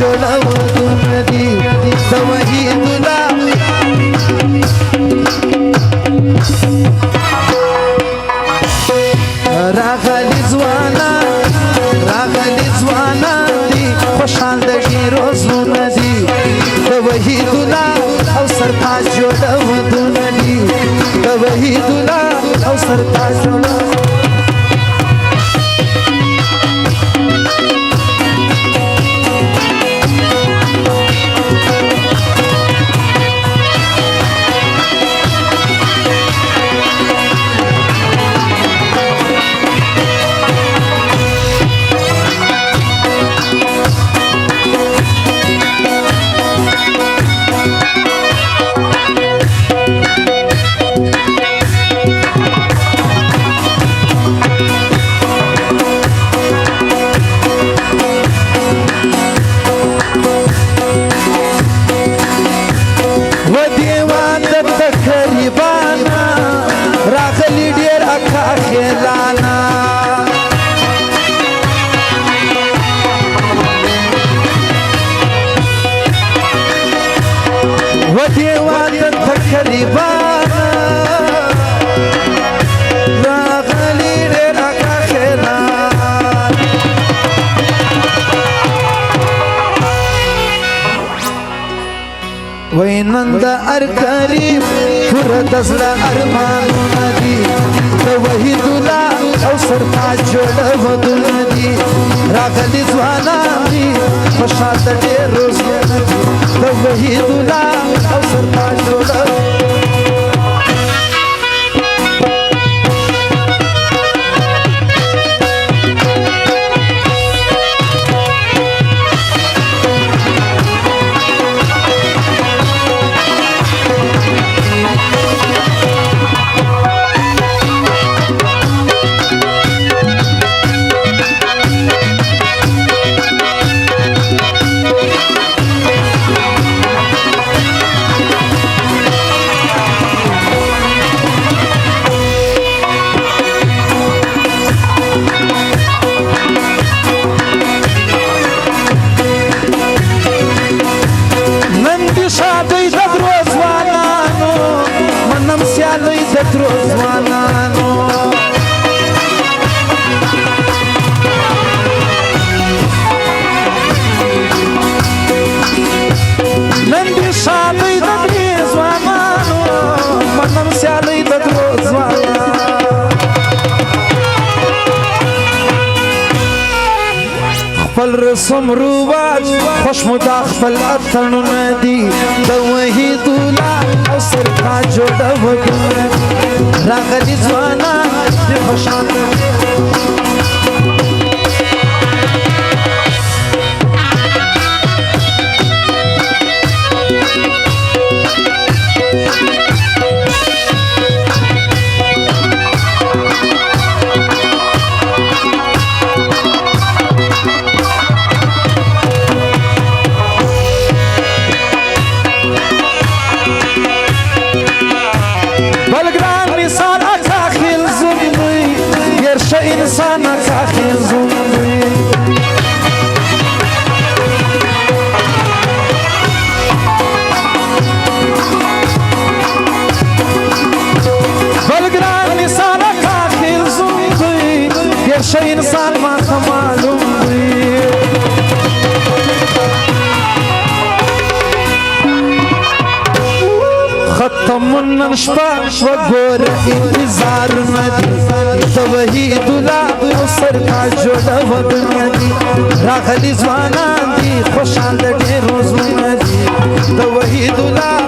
جوړودونه دي د وحید الله راغلی ځوانا دي خوشحال د ډیرو زړونه دي د وحید الله او سرتاج جوړودونه دي د وحید الله او سرتاج جوړودونه وینند ارکریم پر دزل ارمانونه دي د وحید الله او سرتاج جوړودونه دي راغلي ځوانان دي خوشحال د ډېرو زړونه دي د وحید الله او سرتاج جوړودونه خپل رسم رواج خوش مدا خپل اتڼونه دي د وحید الله او سرتاج جوړودونه راغلي ځوانان دي خوشحال انسان کاخی زوندی بلگران انسان کاخی زوندی گرش انسان ما معلوم دی ختم نشپا وګور انتظار ندی د وحید الله او سرتاج جوړودونه دي راغلي ځوانان دي خوشحال د ډېرو زړونه دي د وحید الله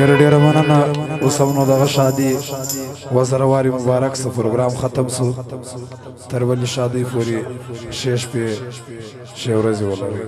ډیر مننه. اوس هم نو دغه شادي وزرواري مبارک سه پروګرام ختم سو تر بلې شادي پورې شیش په شی ورځې ولري.